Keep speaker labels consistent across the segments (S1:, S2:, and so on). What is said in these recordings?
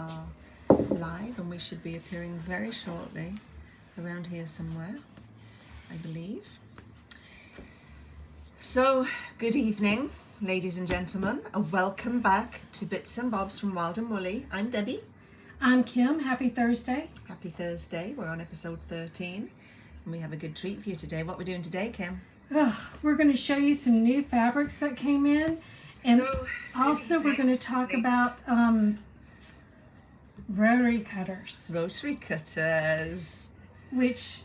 S1: are live and we should be appearing very shortly around here somewhere, I believe. So, good evening, ladies and gentlemen. Welcome back to Bits and Bobs from Wild and Woolly. I'm Debbie.
S2: I'm Kim. Happy Thursday.
S1: Happy Thursday. We're on episode 13 and we have a good treat for you today. What we're doing today, Kim?
S2: We're going to show you some new fabrics that came in. And
S1: So,
S2: also we're going to talk about Rotary Cutters.
S1: Rotary Cutters.
S2: Which,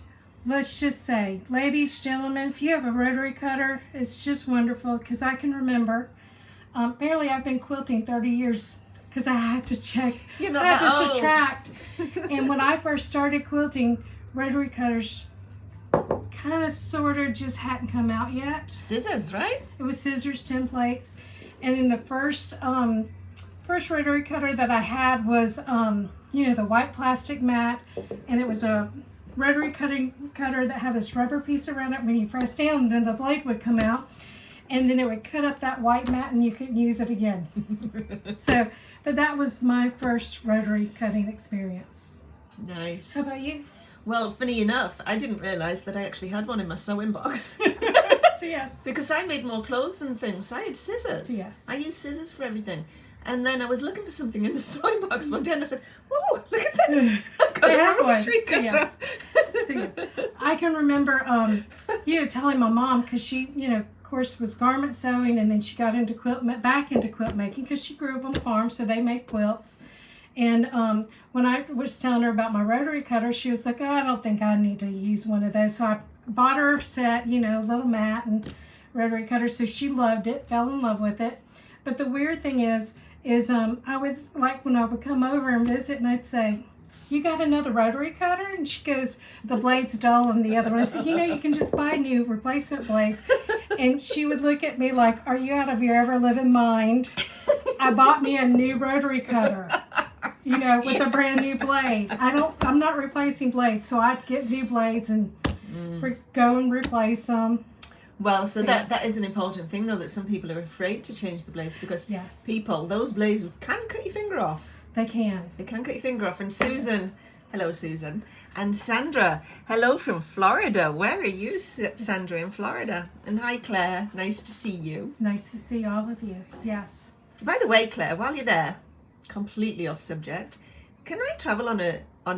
S2: let's just say, ladies, gentlemen, if you have a Rotary Cutter, it's just wonderful because I can remember, apparently I've been quilting 30 years because I had to check,
S1: You're not
S2: I had
S1: that
S2: to
S1: old.
S2: subtract. And when I first started quilting, Rotary Cutters kind of sort of just hadn't come out yet.
S1: Scissors, right?
S2: It was scissors, templates, and then the first Rotary Cutter that I had was the white plastic mat, and it was a rotary cutter that had this rubber piece around it. When you press down, then the blade would come out, and then it would cut up that white mat, and you could use it again. But that was my first rotary cutting experience.
S1: Nice.
S2: How about you?
S1: Well, funny enough, I didn't realise that I actually had one in my sewing box.
S2: So yes.
S1: Because I made more clothes and things, so I had scissors.
S2: Yes.
S1: I use scissors for everything. And then I was looking for something in the sewing box one day and I said, "Whoa, look at this! I've got
S2: I have
S1: a
S2: one.
S1: rotary
S2: So
S1: cutter."
S2: yes. I can remember, telling my mom, because she, of course, was garment sewing, and then she got into back into quilt making because she grew up on a farm, so they made quilts. And when I was telling her about my rotary cutter, she was like, "Oh, I don't think I need to use one of those." So I bought her a set, little mat and rotary cutter. So she loved it, fell in love with it. But the weird thing is I would, like, when I would come over and visit, and I'd say, "You got another rotary cutter?" And she goes, "The blade's dull in the other one." I said, "You can just buy new replacement blades." And she would look at me like, "Are you out of your ever-living mind? I bought me a new rotary cutter, with a brand new blade. I'm not replacing blades, so I'd get new blades and go and replace them."
S1: Well, so
S2: Yes.
S1: that is an important thing, though, that some people are afraid to change the blades because
S2: Yes.
S1: those blades can cut your finger off.
S2: They can.
S1: They can cut your finger off. And Susan,
S2: Yes.
S1: hello, Susan. And Sandra, hello from Florida. Where are you, Sandra, in Florida? And hi, Claire. Nice to see you.
S2: Nice to see all of you. Yes.
S1: By the way, Claire, while you're there, completely off subject, can I travel on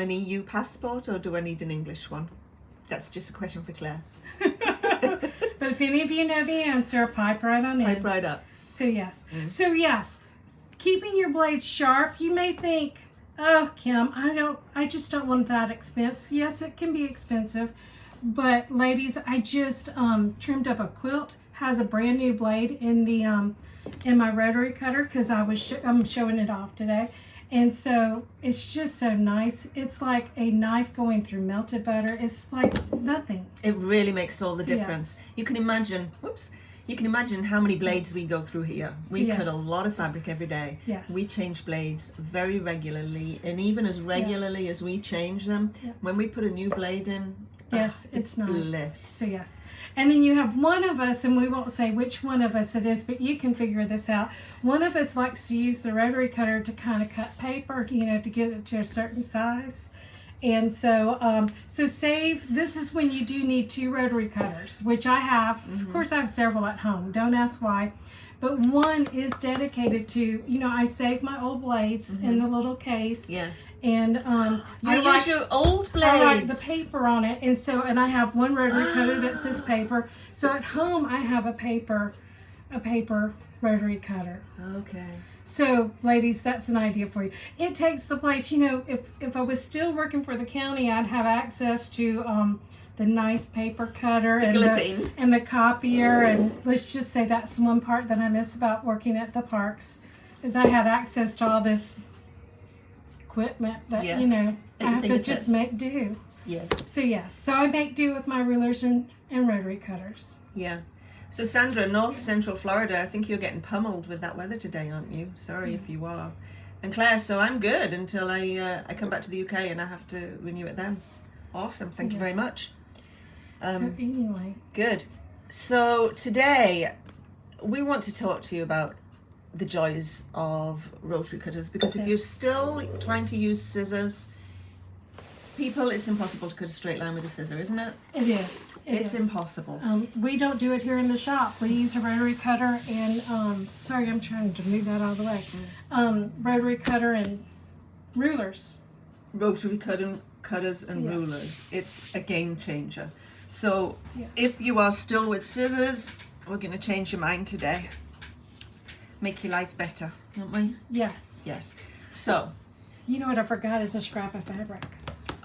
S1: an EU passport or do I need an English one? That's just a question for Claire.
S2: But if any of you know the answer, pipe right on in.
S1: Pipe right up.
S2: So yes. Keeping your blades sharp, you may think, "Oh, Kim, I just don't want that expense." Yes, it can be expensive, but ladies, I just trimmed up a quilt, has a brand new blade in the in my rotary cutter because I'm showing it off today. And so it's just so nice. It's like a knife going through melted butter. It's like nothing.
S1: It really makes all the difference.
S2: Yes.
S1: You can imagine how many blades we go through here. We cut a lot of fabric every day.
S2: Yes.
S1: We change blades very regularly, and even as regularly as we change them, when we put a new blade in,
S2: Yes, it's nice.
S1: bliss.
S2: So yes. And then you have one of us, and we won't say which one of us it is, but you can figure this out. One of us likes to use the rotary cutter to kind of cut paper, to get it to a certain size. And so, this is when you do need 2 rotary cutters, which I have. Of course, I have several at home. Don't ask why. But one is dedicated to, I save my old blades in the little case.
S1: Yes.
S2: And
S1: You use your old blades.
S2: I write the paper on it, and I have one rotary cutter that says paper. So at home I have a paper rotary cutter.
S1: Okay.
S2: So ladies, that's an idea for you. It takes the place, if I was still working for the county, I'd have access to the nice paper cutter and the copier, and let's just say that's one part that I miss about working at the parks, is I had access to all this equipment that I have to just make do.
S1: Yeah.
S2: So yes, so I make do with my rulers and rotary cutters.
S1: Yeah. So Sandra, North Central Florida, I think you're getting pummeled with that weather today, aren't you? Sorry if you are. And Claire, so I'm good until I come back to the UK and I have to renew it then. Awesome. Thank you very much.
S2: So anyway.
S1: Good. So today we want to talk to you about the joys of rotary cutters, because if you're still trying to use scissors, people, it's impossible to cut a straight line with a scissor, isn't it?
S2: It is.
S1: It's impossible.
S2: We don't do it here in the shop. We use a rotary cutter and, sorry, I'm trying to move that out of the way. Rotary cutter and rulers.
S1: Rotary cutters and
S2: Yes.
S1: rulers. It's a game changer. So
S2: Yes.
S1: if you are still with scissors, we're going to change your mind today. Make your life better, aren't we?
S2: Yes.
S1: Yes. So,
S2: You know what I forgot is a scrap of fabric.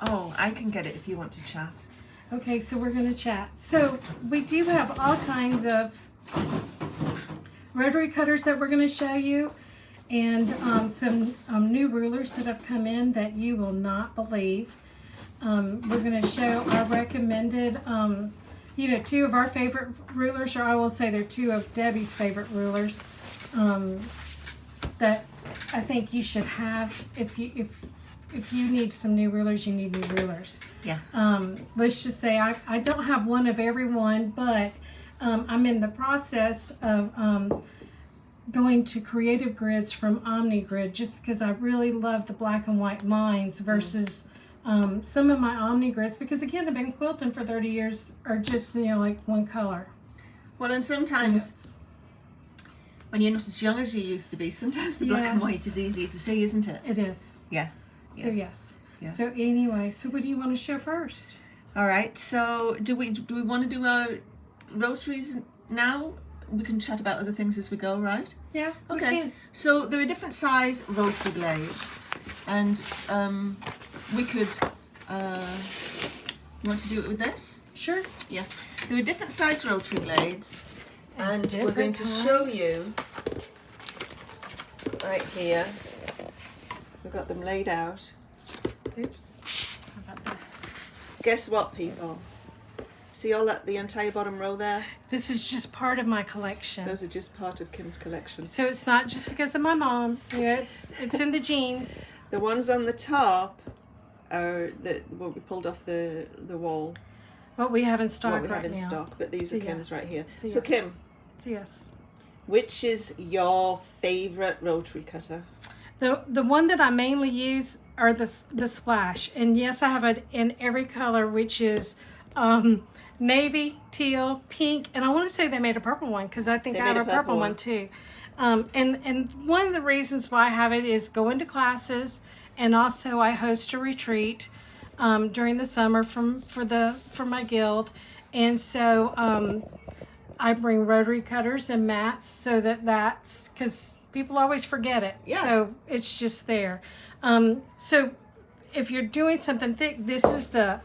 S1: oh, I can get it if you want to chat.
S2: Okay, so we're going to chat. So we do have all kinds of rotary cutters that we're going to show you, and some new rulers that have come in that you will not believe. We're going to show our recommended, two of our favorite rulers, or I will say they're two of Debbie's favorite rulers that I think you should have if you need some new rulers. You need new rulers.
S1: Yeah.
S2: Let's just say I don't have one of every one, but I'm in the process of going to creative grids from OmniGrid, just because I really love the black and white lines versus some of my OmniGrids, because again, I've been quilting for 30 years, are just like one color.
S1: Well, and sometimes when you're not as young as you used to be, sometimes the black and
S2: Yes.
S1: white is easier to see, isn't it?
S2: It is.
S1: Yeah.
S2: So yes.
S1: Yeah.
S2: So anyway, so what do you want to show first?
S1: All right. So do we want to do our rotaries now? We can chat about other things as we go, right?
S2: Yeah. we
S1: Okay.
S2: can.
S1: So there are different size rotary blades, and we could. You want to do it with this?
S2: Sure.
S1: Yeah. There are different size rotary blades, and we're
S2: different
S1: going to show
S2: kinds.
S1: you right here. We've got them laid out.
S2: Oops. How about this?
S1: Guess what, people? See all that, the entire bottom row there?
S2: This is just part of my collection.
S1: Those are just part of Kim's collection.
S2: So it's not just because of my mom. Yeah, it's in the genes.
S1: The ones on the top are what we pulled off the wall.
S2: What we have in stock
S1: What we
S2: right
S1: have in
S2: now.
S1: stock, but these
S2: So
S1: are Kim's
S2: yes.
S1: right here.
S2: So
S1: So
S2: yes.
S1: Kim,
S2: So yes.
S1: which is your favourite rotary cutter?
S2: The one that I mainly use are the splash, and yes, I have it in every color, which is navy, teal, pink, and I want to say they made a purple one because I think
S1: They
S2: I have
S1: made
S2: a
S1: a
S2: purple
S1: purple
S2: one
S1: one.
S2: too. And one of the reasons why I have it is going to classes, and also I host a retreat during the summer for my guild, and so I bring rotary cutters and mats so that's because people always forget it.
S1: Yeah.
S2: So it's just there. So if you're doing something thick, this is the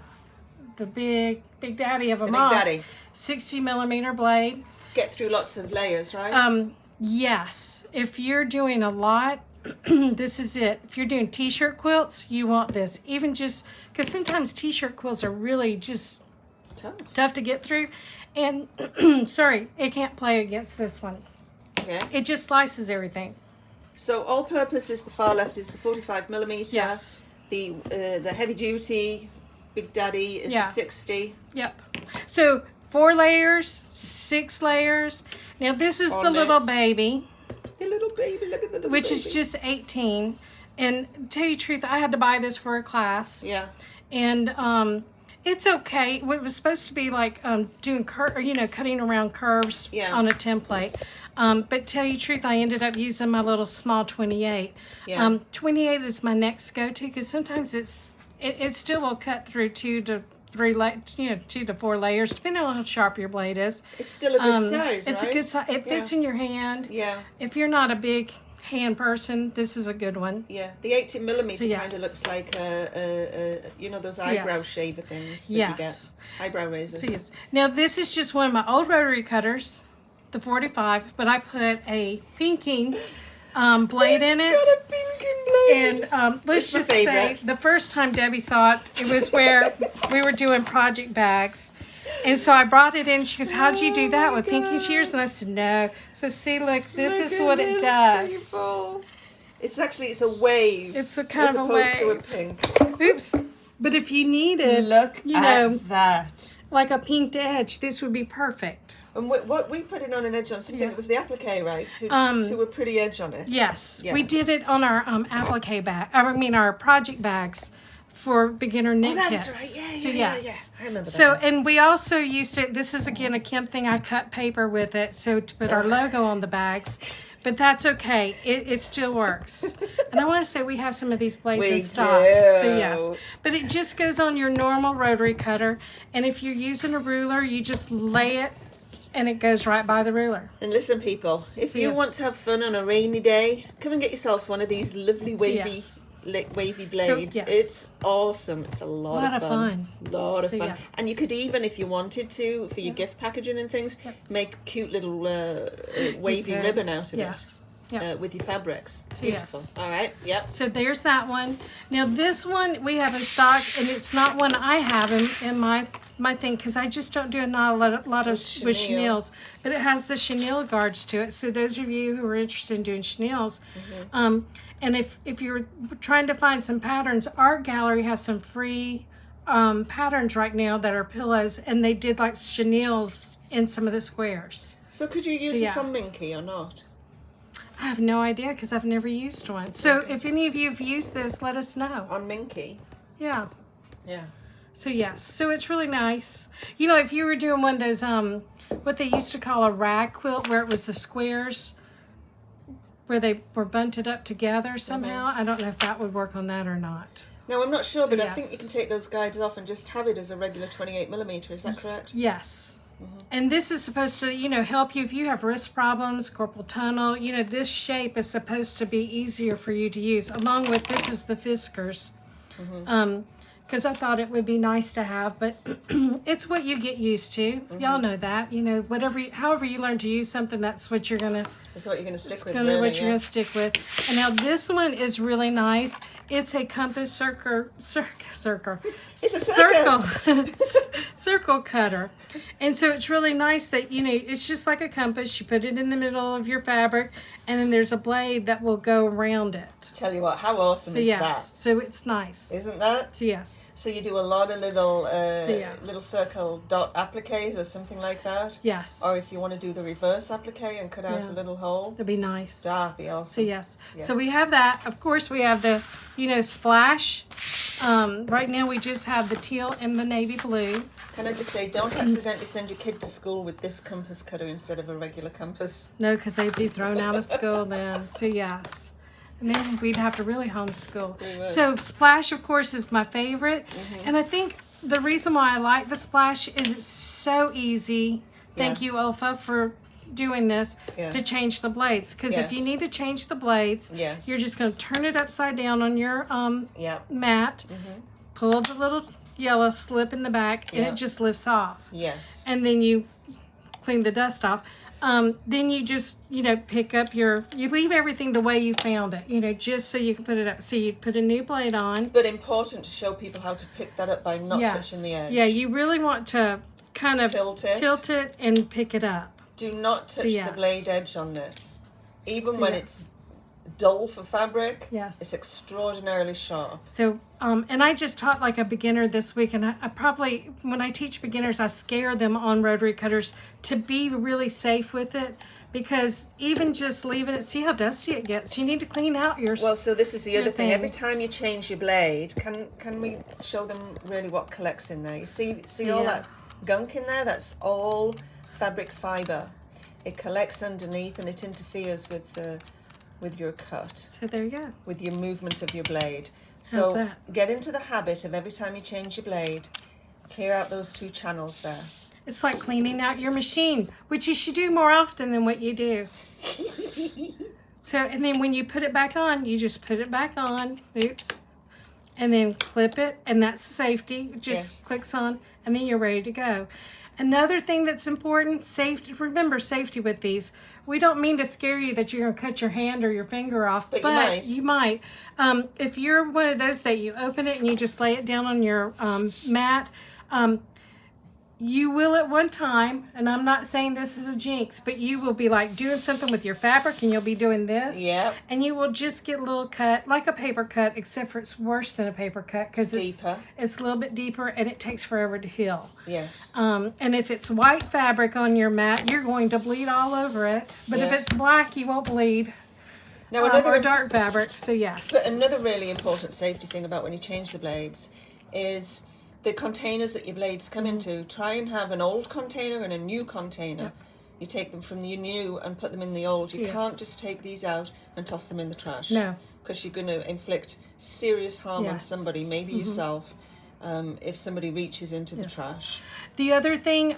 S2: big daddy of them
S1: The Big
S2: all.
S1: Daddy.
S2: 60 millimeter blade.
S1: Get through lots of layers, right?
S2: Yes. If you're doing a lot, this is it. If you're doing t-shirt quilts, you want this. Even just because sometimes t-shirt quilts are really just tough to get through. And sorry, it can't play against this one.
S1: Yeah.
S2: It just slices everything.
S1: So all purpose is the far left is the 45 millimeter.
S2: Yes.
S1: The heavy duty Big Daddy is
S2: Yeah.
S1: the 60.
S2: Yep. So 4 layers, 6 layers. Now this is
S1: Or
S2: the little
S1: knits.
S2: baby,
S1: The little baby, look at the little
S2: which
S1: baby.
S2: is just 18. And to tell you the truth, I had to buy this for a class.
S1: Yeah.
S2: And it's okay. It was supposed to be like doing cutting around curves
S1: Yeah.
S2: on a template. But tell you the truth, I ended up using my little small 28.
S1: Yeah.
S2: 28 is my next go-to because sometimes it still will cut through 2 to 4 layers, depending on how sharp your blade is.
S1: It's still a good size,
S2: It's
S1: right?
S2: a good size. It fits in your hand.
S1: Yeah.
S2: If you're not a big hand person, this is a good one.
S1: Yeah, the 18 millimeter
S2: So, yes.
S1: kind of looks like those
S2: So,
S1: eyebrow
S2: yes.
S1: shaver things that
S2: Yes.
S1: you get. Eyebrow razors.
S2: So yes. Now this is just one of my old rotary cutters, the 45, but I put a pinking blade in it.
S1: Got a pinking blade.
S2: And let's
S1: It's my
S2: just say,
S1: favorite.
S2: the first time Debbie saw it, it was where we were doing project bags. And so I brought it in. She goes, how'd you do that with pinky shears? And I said, no. So see, look, this
S1: Look
S2: is
S1: at
S2: what it
S1: this,
S2: does.
S1: people. It's a wave.
S2: It's a kind
S1: as
S2: of a
S1: opposed to a
S2: wave.
S1: pink.
S2: Oops. But if you needed,
S1: Look
S2: you
S1: at
S2: know,
S1: that.
S2: like a pinked edge, this would be perfect.
S1: And what we put it on an edge on something,
S2: Yeah.
S1: it was the applique, right? To a pretty edge on it.
S2: Yes,
S1: Yeah.
S2: we did it on our applique bag. I mean, our project bags for beginner knit
S1: that
S2: kits.
S1: is right. Yeah,
S2: So
S1: yeah,
S2: yes.
S1: I remember
S2: So
S1: that.
S2: and we also used it. This is again a Kemp thing. I cut paper with it so to put our logo on the bags. But that's okay. It still works. And I want to say we have some of these blades
S1: We
S2: in stock.
S1: do.
S2: So yes. But it just goes on your normal rotary cutter. And if you're using a ruler, you just lay it and it goes right by the ruler.
S1: And listen, people, if you
S2: Yes.
S1: want to have fun on a rainy day, come and get yourself one of these lovely wavy
S2: yes.
S1: wavy blades.
S2: yes.
S1: It's awesome. It's a lot of fun. Lot of
S2: So,
S1: fun.
S2: yeah.
S1: And you could even, if you wanted to, for your gift packaging and things, make cute little wavy
S2: could.
S1: ribbon out of
S2: Yes.
S1: it
S2: Yep.
S1: with your fabrics.
S2: So,
S1: Beautiful.
S2: yes.
S1: All right. Yep.
S2: So there's that one. Now this one we have in stock, and it's not one I have in my thing because I just don't do not a lot of with
S1: Chenille.
S2: chenilles. But it has the chenille guards to it. So those of you who are interested in doing chenilles, and if you're trying to find some patterns, Art Gallery has some free patterns right now that are pillows, and they did like chenilles in some of the squares.
S1: So could you use
S2: yeah.
S1: this on Minky or not?
S2: I have no idea because I've never used one. So if any of you have used this, let us know.
S1: On Minky?
S2: Yeah.
S1: Yeah.
S2: So yes, so it's really nice. You know, if you were doing one of those, what they used to call a rag quilt, where it was the squares, where they were bunted up together somehow. I don't know if that would work on that or not.
S1: No, I'm not sure,
S2: So,
S1: but I
S2: yes.
S1: think you can take those guides off and just have it as a regular 28mm. Is that correct?
S2: Yes. And this is supposed to, you know, help you if you have wrist problems, carpal tunnel. You know, this shape is supposed to be easier for you to use. Along with this is the Fiskars. Because I thought it would be nice to have, but it's what you get used to. Y'all know that. You know, however you learn to use something, that's what you're gonna.
S1: That's what you're going to stick with.
S2: What you're gonna stick with. And now this one is really nice. It's a compass circle cutter, and so it's really nice that you know it's just like a compass. You put it in the middle of your fabric, and then there's a blade that will go around it.
S1: Tell you what, how awesome
S2: So
S1: is
S2: yes, so it's nice.
S1: that? Isn't that?
S2: So yes.
S1: So you do a lot of little
S2: yeah.
S1: little circle dot appliques or something like that?
S2: Yes.
S1: Or if you want to do the reverse applique and cut out
S2: Yeah.
S1: a little hole,
S2: That'd be nice.
S1: that'd be awesome.
S2: So yes. So we have that. Of course we have the, you know, splash. Right now we just have the teal and the navy blue.
S1: Can I just say, don't accidentally send your kid to school with this compass cutter instead of a regular compass.
S2: No, because they'd be thrown out of school then. So yes. And then we'd have to really homeschool.
S1: We would.
S2: So splash, of course, is my favorite. And I think the reason why I like the splash is it's so easy. Thank you, Olfa, for doing this to change the blades. Because if you need to change the blades, you're just going to turn it upside down on your mat, pull the little yellow slip in the back, and it just lifts off.
S1: Yes.
S2: And then you clean the dust off. Then you just, you know, pick up you leave everything the way you found it, you know, just so you can put it up. So you put a new blade on.
S1: But important to show people how to pick that up by not touching the edge.
S2: Yeah, you really want to kind of tilt it and pick it up.
S1: Do not touch the blade edge on this. Even when it's dull for fabric, it's extraordinarily sharp.
S2: So, and I just taught like a beginner this week, and I probably, when I teach beginners, I scare them on rotary cutters to be really safe with it, because even just leaving it, see how dusty it gets. You need to clean out your.
S1: Well, so this is the other thing. Every time you change your blade, can we show them really what collects in there? You see all that gunk in there? That's all fabric fiber. It collects underneath and it interferes with your cut.
S2: So there you go.
S1: With your movement of your blade. So
S2: that?
S1: Get into the habit of every time you change your blade, clear out those two channels there.
S2: It's like cleaning out your machine, which you should do more often than what you do. So, and then when you put it back on, you just put it back on. Oops. And then clip it, and that's safety. It just clicks on, and then you're ready to go. Another thing that's important, safety. Remember safety with these. We don't mean to scare you that you're going to cut your hand or your finger off, but you might. If you're one of those that you open it and you just lay it down on your mat, you will at one time, and I'm not saying this is a jinx, but you will be like doing something with your fabric and you'll be doing this.
S1: Yep.
S2: And you will just get a little cut, like a paper cut, except for it's worse than a paper cut because it's a little bit deeper and it takes forever to heal.
S1: Yes.
S2: And if it's white fabric on your mat, you're going to bleed all over it. But if it's black, you won't bleed.
S1: Now,
S2: Or dark fabric, so yes.
S1: But another really important safety thing about when you change the blades is the containers that your blades come into. Try and have an old container and a new container.
S2: Yep.
S1: You take them from the new and put them in the old. You can't just take these out and toss them in the trash.
S2: No.
S1: Because you're going to inflict serious harm on somebody, maybe yourself, if somebody reaches into the trash.
S2: The other thing,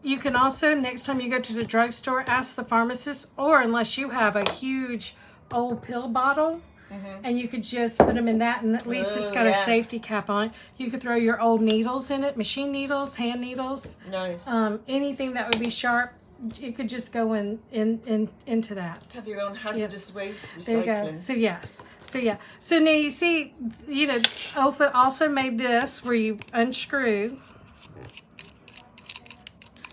S2: you can also, next time you go to the drugstore, ask the pharmacist, or unless you have a huge old pill bottle, and you could just put them in that, and at least it's got a safety cap on it. You could throw your old needles in it, machine needles, hand needles.
S1: Nice.
S2: Anything that would be sharp, you could just go into that.
S1: Have your own hazardous waste recycling.
S2: There you go. So yes. So yeah. So now you see, Olfa also made this where you unscrew.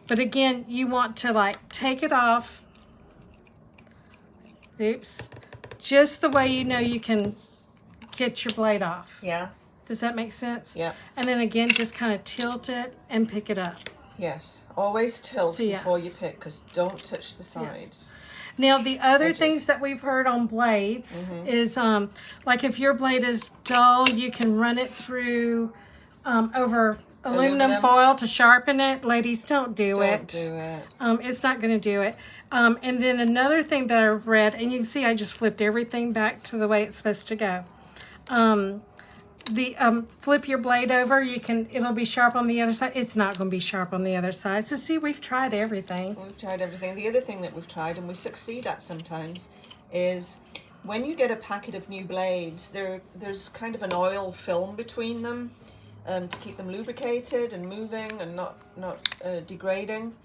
S2: But again, you want to like take it off. Oops. Just the way you can get your blade off.
S1: Yeah.
S2: Does that make sense?
S1: Yeah.
S2: And then again, just kind of tilt it and pick it up.
S1: Yes. Always tilt before you pick, because don't touch the sides.
S2: Yes. Now, the other things that we've heard on blades is, like if your blade is dull, you can run it through over aluminum foil to sharpen it. Ladies, don't do it.
S1: Don't do it.
S2: It's not going to do it. And then another thing that I read, and you can see I just flipped everything back to the way it's supposed to go. Flip your blade over, it'll be sharp on the other side. It's not going to be sharp on the other side. So see, we've tried everything.
S1: We've tried everything. The other thing that we've tried, and we succeed at sometimes, is when you get a packet of new blades, there's kind of an oil film between them to keep them lubricated and moving and not degrading.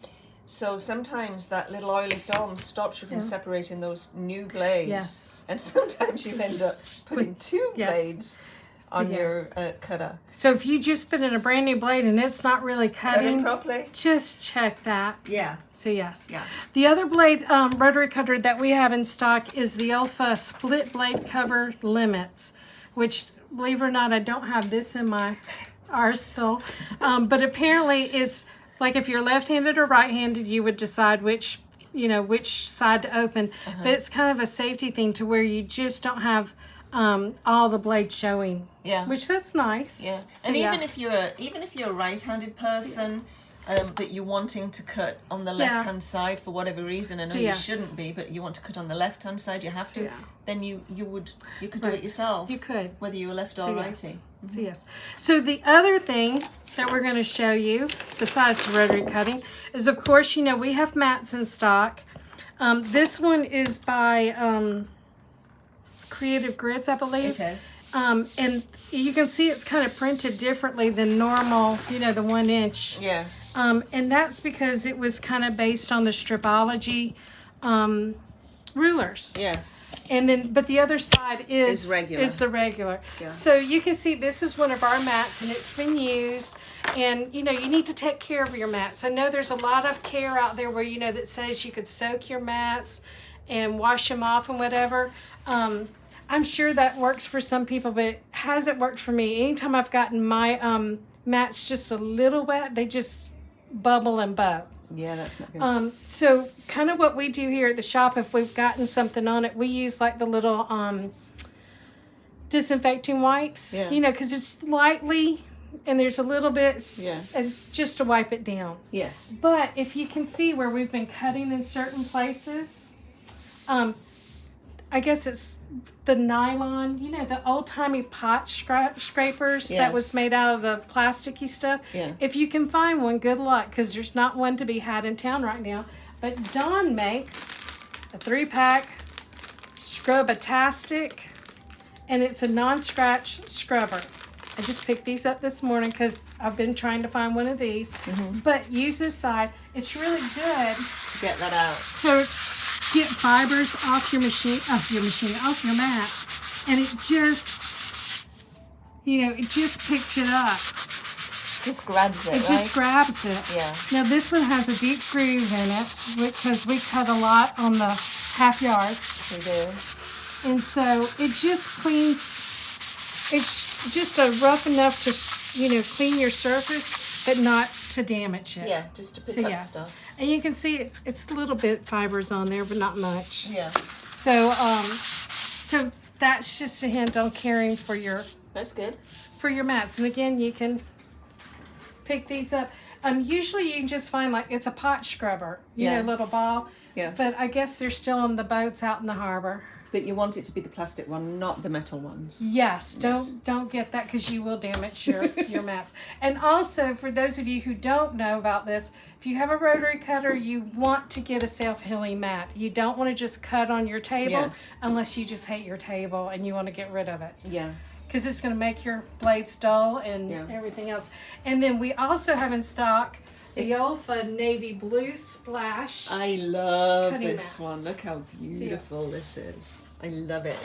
S1: So sometimes that little oily film stops you from separating those new blades.
S2: Yes.
S1: And sometimes you end up putting two blades on your cutter.
S2: So if you just put in a brand new blade and it's not really cutting
S1: properly,
S2: just check that.
S1: Yeah.
S2: So yes.
S1: Yeah.
S2: The other blade rotary cutter that we have in stock is the Olfa split blade cover limits, which, believe it or not, I don't have this in my arsenal, but apparently it's like if you're left-handed or right-handed, you would decide which side to open. But it's kind of a safety thing to where you just don't have all the blades showing.
S1: Yeah.
S2: Which that's nice.
S1: Yeah.
S2: So,
S1: and even if you're a right-handed person, but you're wanting to cut on the left-hand side for whatever reason, I know you shouldn't be, but you want to cut on the left-hand side, you have to. Then you could do it yourself.
S2: You could,
S1: whether you were left or righty.
S2: So yes. So the other thing that we're going to show you, besides the rotary cutting, is of course, we have mats in stock. This one is by Creative Grids, I believe.
S1: It is.
S2: And you can see it's kind of printed differently than normal, the 1 inch.
S1: Yes.
S2: And that's because it was kind of based on the Stripology rulers.
S1: Yes.
S2: And then, but the other side is the regular.
S1: Yeah.
S2: So you can see this is one of our mats, and it's been used. And you need to take care of your mats. I know there's a lot of care out there where that says you could soak your mats and wash them off and whatever. I'm sure that works for some people, but it hasn't worked for me. Anytime I've gotten my mats just a little wet, they just bubble and bow.
S1: Yeah, that's not good.
S2: So kind of what we do here at the shop, if we've gotten something on it, we use like the little disinfecting wipes, because it's slightly, and there's a little bit, just to wipe it down.
S1: Yes.
S2: But if you can see where we've been cutting in certain places, I guess it's the nylon, the old-timey pot scrapers that was made out of the plasticky stuff.
S1: Yeah.
S2: If you can find one, good luck, because there's not one to be had in town right now. But Dawn makes a 3-pack Scrub-A-Tastic, and it's a non-scratch scrubber. I just picked these up this morning because I've been trying to find one of these. But use this side. It's really good.
S1: Get that out.
S2: So get fibers off your mat, and it just, it just picks it up.
S1: just grabs it,
S2: It just grabs it.
S1: Yeah.
S2: Now this one has a deep groove in it because we cut a lot on the half yards.
S1: We do.
S2: And so it just cleans, it's just a rough enough to, clean your surface, but not to damage it.
S1: Yeah, just to pick up stuff.
S2: And you can see it's a little bit fibers on there, but not much.
S1: Yeah.
S2: So, so that's just a hint on caring for your
S1: That's good.
S2: for your mats. And again, you can pick these up. Usually you can just find like it's a pot scrubber, you know, little ball.
S1: Yeah.
S2: But I guess they're still on the boats out in the harbor.
S1: But you want it to be the plastic one, not the metal ones.
S2: Yes, don't get that because you will damage your mats. And also, for those of you who don't know about this, if you have a rotary cutter, you want to get a self-healing mat. You don't want to just cut on your table unless you just hate your table and you want to get rid of it.
S1: Yeah.
S2: Because it's going to make your blades dull and everything else. And then we also have in stock the Olfa Navy Blue Splash.
S1: I love
S2: cutting
S1: this
S2: mats.
S1: one. Look how beautiful this is. I love it.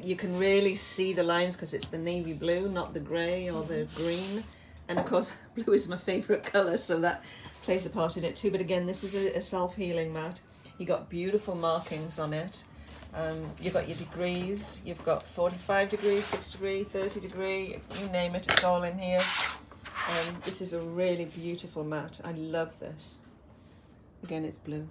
S1: You can really see the lines because it's the navy blue, not the grey or the green. And of course, blue is my favourite colour, so that plays a part in it too. But again, this is a self-healing mat. You got beautiful markings on it. You've got your degrees. You've got 45 degrees, 6 degree, 30 degree. You name it, it's all in here. This is a really beautiful mat. I love this. Again, it's blue.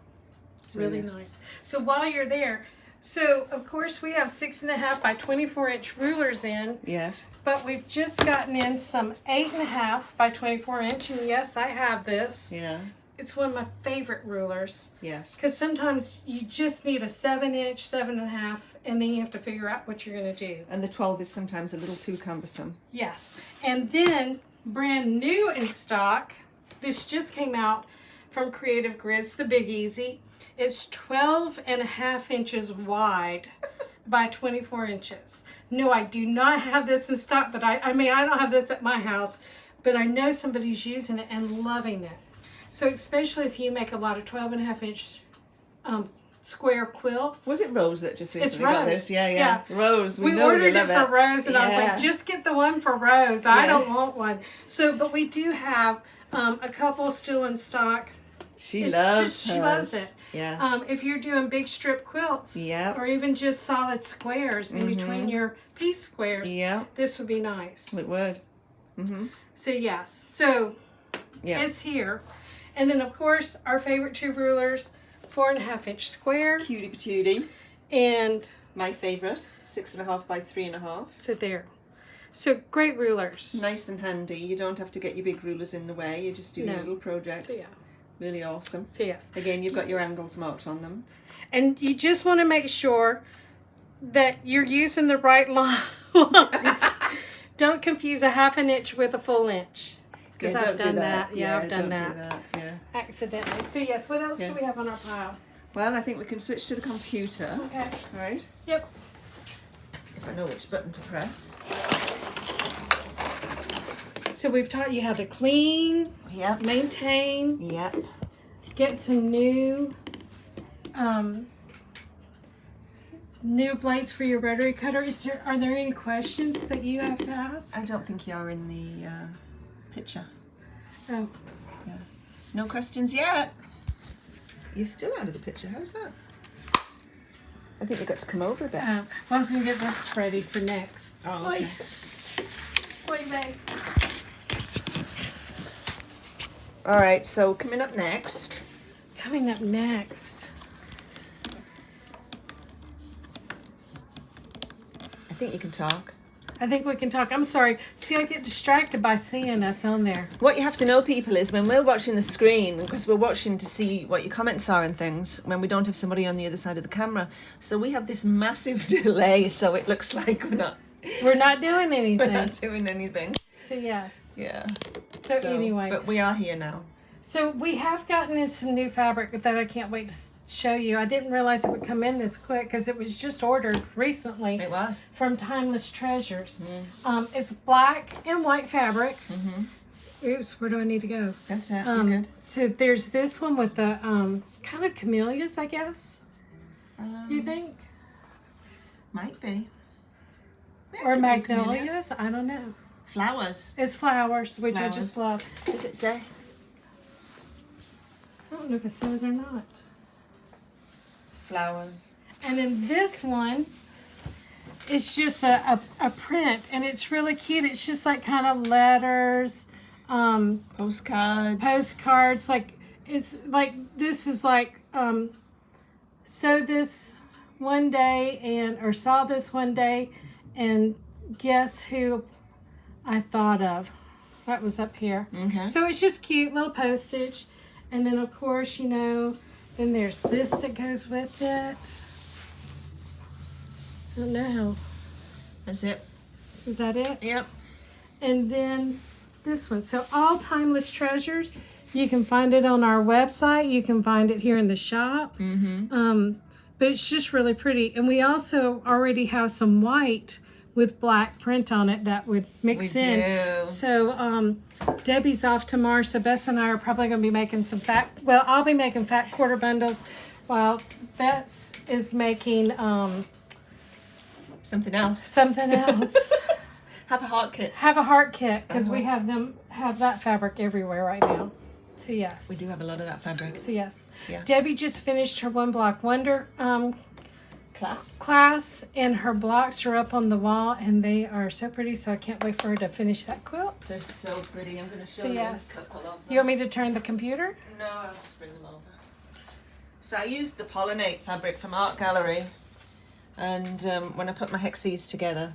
S2: It's really nice. So while you're there, so of course we have 6.5 by 24 inch rulers in.
S1: Yes.
S2: But we've just gotten in some 8.5 by 24 inch, and yes, I have this.
S1: Yeah.
S2: It's one of my favorite rulers.
S1: Yes.
S2: Because sometimes you just need a 7-inch, 7.5, and then you have to figure out what you're going to do.
S1: And the 12 is sometimes a little too cumbersome.
S2: Yes. And then, brand new in stock, this just came out from Creative Grids, the Big Easy. It's 12.5 inches wide by 24 inches. No, I do not have this in stock, but I don't have this at my house, but I know somebody's using it and loving it. So especially if you make a lot of 12.5 inch square quilts.
S1: Was it Rose that just recently
S2: It's Rose.
S1: got this? Yeah. Rose, we know
S2: ordered
S1: you love
S2: it for Rose, and I was like, just get the one for Rose. I don't want one. So, but we do have a couple still in stock.
S1: She loves
S2: it.
S1: Yeah.
S2: If you're doing big strip quilts, or even just solid squares in between your piece squares, this would be nice.
S1: It would.
S2: So yes, it's here. And then of course our favorite two rulers, 4.5 inch square.
S1: Cutie patootie.
S2: And
S1: my favorite, 6.5 by 3.5.
S2: So there. So great rulers.
S1: Nice and handy. You don't have to get your big rulers in the way. You just do your little projects.
S2: So
S1: really awesome.
S2: So yes.
S1: Again, you've got your angles marked on them.
S2: And you just want to make sure that you're using the right lines. Don't confuse a 1/2 inch with a full inch. Because I've done that. Yeah, I've done that. Accidentally. So yes, what else do we have on our pile?
S1: Well, I think we can switch to the computer.
S2: Okay.
S1: All right?
S2: Yep.
S1: If I know which button to press.
S2: So we've taught you how to clean, maintain, get some new blades for your rotary cutter. Are there any questions that you have to ask?
S1: I don't think you're in the picture.
S2: Oh.
S1: Yeah. No questions yet. You're still out of the picture. How's that? I think you've got to come over a bit.
S2: Well, I was going to get this ready for next.
S1: Oh, okay.
S2: Wait, babe.
S1: All right, so coming up next.
S2: Coming up next.
S1: I think you can talk.
S2: I think we can talk. I'm sorry. See, I get distracted by seeing us on there.
S1: What you have to know, people, is when we're watching the screen, because we're watching to see what your comments are and things, when we don't have somebody on the other side of the camera. So we have this massive delay, so it looks like we're not
S2: doing anything.
S1: We're not doing anything.
S2: So, yes.
S1: Yeah.
S2: So anyway.
S1: But we are here now.
S2: So we have gotten in some new fabric that I can't wait to show you. I didn't realize it would come in this quick because it was just ordered recently.
S1: It was.
S2: From Timeless Treasures. It's black and white fabrics. Oops, where do I need to go?
S1: That's it. You're good.
S2: So there's this one with the kind of camellias, I guess. You think?
S1: Might be.
S2: Or magnolias? I don't know.
S1: Flowers.
S2: It's flowers, which I just love.
S1: Does it say?
S2: I don't know if it says or not.
S1: Flowers.
S2: And then this one is just a print, and it's really cute. It's just like kind of letters, postcards. Like it's like this is like saw this one day or saw this one day, and guess who I thought of? That was up here.
S1: Okay.
S2: So it's just cute little postage, and then of course then there's this that goes with it. I don't know.
S1: That's it.
S2: Is that it?
S1: Yep.
S2: And then this one. So all timeless treasures. You can find it on our website. You can find it here in the shop.
S1: Mm-hmm.
S2: But it's just really pretty. And we also already have some white with black print on it that would mix
S1: We
S2: in.
S1: do.
S2: So Debbie's off tomorrow. So Bess and I are probably going to be making I'll be making fat quarter bundles while Bess is making
S1: something else.
S2: something else.
S1: Have a heart kit.
S2: Have a heart kit, because we have that fabric everywhere right now. So yes.
S1: We do have a lot of that fabric.
S2: So yes.
S1: Yeah.
S2: Debbie just finished her One Block Wonder
S1: Class.
S2: and her blocks are up on the wall, and they are so pretty. So I can't wait for her to finish that quilt.
S1: They're so pretty. I'm going to show
S2: So
S1: you
S2: yes.
S1: a couple of them.
S2: You want me to turn the computer?
S1: No, I'll just bring them over. So I used the Pollinate fabric from Art Gallery, and when I put my hexes together,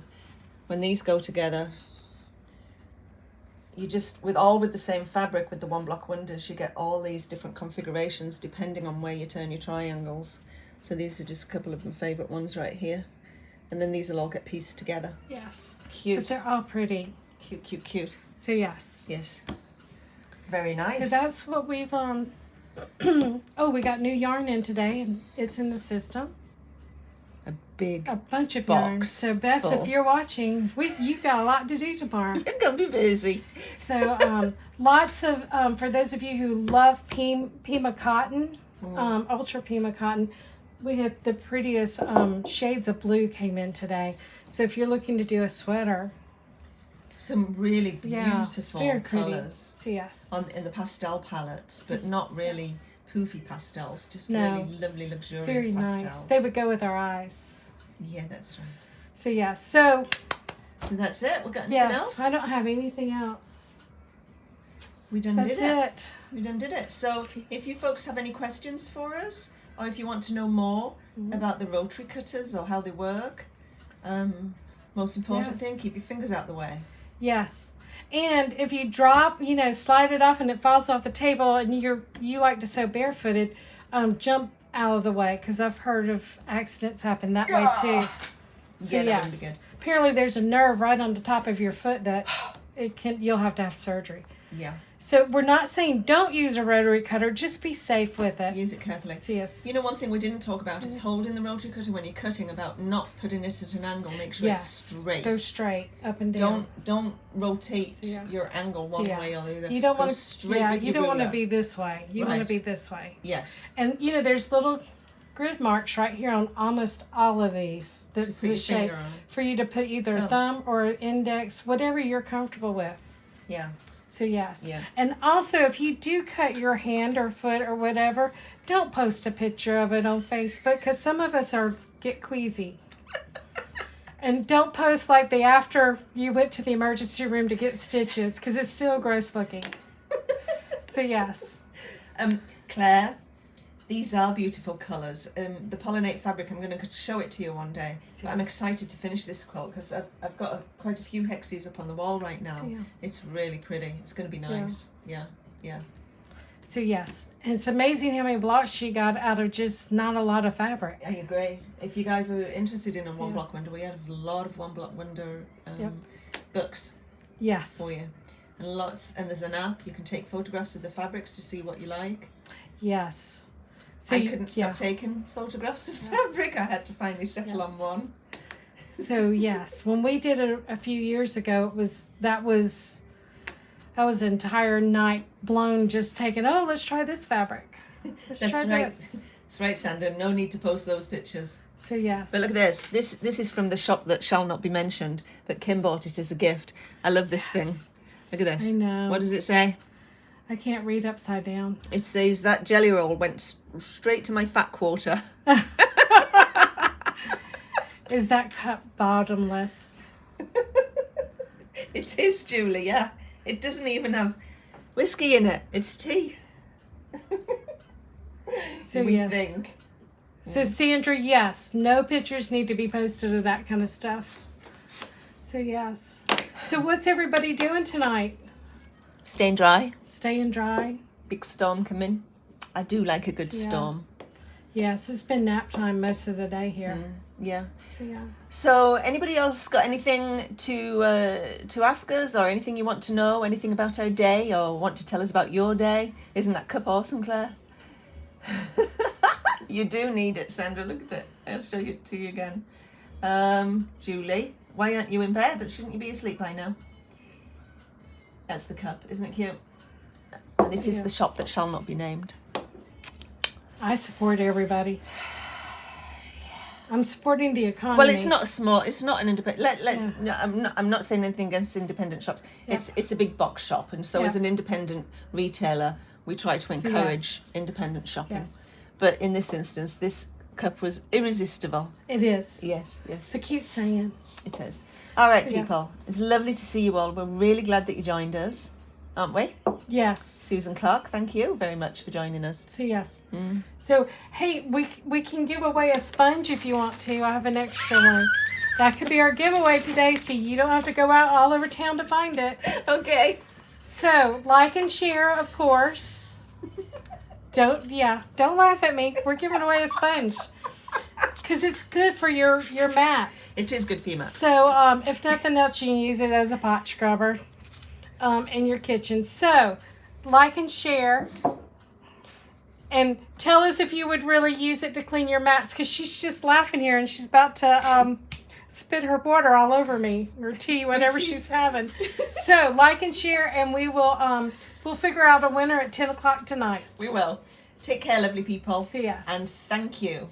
S1: when these go together, you just, with the same fabric with the One Block Wonders, you get all these different configurations depending on where you turn your triangles. So these are just a couple of my favourite ones right here. And then these will all get pieced together.
S2: Yes. But
S1: Cute.
S2: they're all pretty.
S1: Cute, cute, cute.
S2: So yes.
S1: Yes. Very nice.
S2: So that's what we've oh, we got new yarn in today, and it's in the system.
S1: a big
S2: A bunch of
S1: box
S2: yarn. So Bess,
S1: full.
S2: if you're watching, you've got a lot to do tomorrow.
S1: You're gonna be busy.
S2: So lots of for those of you who love Pima cotton, ultra Pima cotton, we had the prettiest shades of blue came in today. So if you're looking to do a sweater,
S1: Some really
S2: yeah, it's
S1: beautiful
S2: very pretty.
S1: colours
S2: So yes.
S1: in the pastel palettes, but not really poofy pastels, just
S2: No.
S1: really lovely, luxurious
S2: Very
S1: pastels.
S2: nice. They would go with our eyes.
S1: Yeah, that's right.
S2: So yeah, so
S1: So that's it. We got anything
S2: yes,
S1: else?
S2: I don't have anything else.
S1: We done
S2: That's
S1: did it.
S2: it.
S1: We done did it. So if you folks have any questions for us, or if you want to know more about the Rotary Cutters or how they work, most important
S2: Yes.
S1: thing, keep your fingers out the way.
S2: Yes. And if you drop, slide it off and it falls off the table, and you like to sew barefooted, jump out of the way, because I've heard of accidents happen that way too. So
S1: Yeah, that wouldn't be
S2: yes.
S1: good.
S2: Apparently there's a nerve right on the top of your foot that you'll have to have surgery.
S1: Yeah.
S2: So we're not saying don't use a rotary cutter, just be safe with it.
S1: Use it carefully.
S2: So yes.
S1: You know, one thing we didn't talk about is holding the rotary cutter when you're cutting, about not putting it at an angle. Make sure it's straight.
S2: Go straight up and down.
S1: Don't rotate
S2: Yeah.
S1: your angle one way or the other.
S2: You don't
S1: Go
S2: want to.
S1: straight
S2: Yeah,
S1: with
S2: you
S1: your
S2: don't want to
S1: ruler.
S2: be this way. You want to
S1: Right.
S2: be this way.
S1: Yes.
S2: And there's little grid marks right here on almost all of these. That's
S1: Just put
S2: the
S1: your
S2: shape
S1: finger on.
S2: for you to put either
S1: Thumb.
S2: thumb or index, whatever you're comfortable with.
S1: Yeah.
S2: So yes.
S1: Yeah.
S2: And also, if you do cut your hand or foot or whatever, don't post a picture of it on Facebook, because some of us get queasy. And don't post like the after you went to the emergency room to get stitches, because it's still gross looking. So yes.
S1: Claire, these are beautiful colours. The Pollinate fabric, I'm going to show it to you one day. But I'm excited to finish this quilt because I've got quite a few hexes up on the wall right now.
S2: Yeah.
S1: It's really pretty. It's going to be nice. Yeah.
S2: So yes, and it's amazing how many blocks she got out of just not a lot of fabric.
S1: I agree. If you guys are interested in a One Block Wonder, we have a lot of One Block Wonder books
S2: Yes.
S1: for you. And there's an app. You can take photographs of the fabrics to see what you like.
S2: Yes. So
S1: I couldn't stop taking photographs of fabric. I had to finally settle on one.
S2: So yes, when we did it a few years ago, that was an entire night blown just taking. Oh, let's try this fabric. Let's try
S1: right.
S2: this.
S1: That's right, Sandra. No need to post those pictures.
S2: So yes.
S1: But look at this. This is from the shop that shall not be mentioned, but Kim bought it as a gift. I love this thing. Look at this.
S2: I know.
S1: What does it say?
S2: I can't read upside down.
S1: It says that jelly roll went straight to my fat quarter.
S2: Is that cup bottomless?
S1: It is, Julie, yeah. It doesn't even have whiskey in it. It's tea.
S2: So
S1: we
S2: yes.
S1: think.
S2: So Sandra, yes, no pictures need to be posted of that kind of stuff. So yes. So what's everybody doing tonight?
S1: Staying dry.
S2: Staying dry?
S1: Big storm coming. I do like a good
S2: Yeah.
S1: storm.
S2: Yes, it's been nap time most of the day here.
S1: Yeah.
S2: So yeah.
S1: So anybody else got anything to ask us, or anything you want to know, anything about our day, or want to tell us about your day? Isn't that cup awesome, Claire? You do need it, Sandra. Look at it. I'll show it to you again. Julie, why aren't you in bed? Shouldn't you be asleep by now? That's the cup. Isn't it cute? And it is
S2: Yeah.
S1: the shop that shall not be named.
S2: I support everybody. I'm supporting the economy.
S1: Well, it's not a small. It's not an independent. Let's.
S2: Yeah.
S1: No, I'm not saying anything against independent shops.
S2: Yeah.
S1: It's a big box shop, and so
S2: Yeah.
S1: as an independent retailer, we try to
S2: So,
S1: encourage
S2: yes.
S1: independent shopping.
S2: Yes,
S1: But in this instance, this cup was irresistible.
S2: it is.
S1: Yes,
S2: It's a cute saying.
S1: it is. All right,
S2: So, yeah.
S1: people. It's lovely to see you all. We're really glad that you joined us, aren't we?
S2: Yes.
S1: Susan Clark, thank you very much for joining us.
S2: So yes. So hey, we can give away a sponge if you want to. I have an extra one. That could be our giveaway today, so you don't have to go out all over town to find it.
S1: Okay.
S2: So like and share, of course. Don't laugh at me. We're giving away a sponge because it's good for your mats.
S1: It is good for you, Matt.
S2: So if nothing else, you can use it as a pot scrubber in your kitchen. So like and share. And tell us if you would really use it to clean your mats, because she's just laughing here and she's about to spit her water all over me, or tea, whatever she's having. So like and share, and we will we'll figure out a winner at 10 o'clock tonight.
S1: We will. Take care, lovely people.
S2: So yes.
S1: And thank you.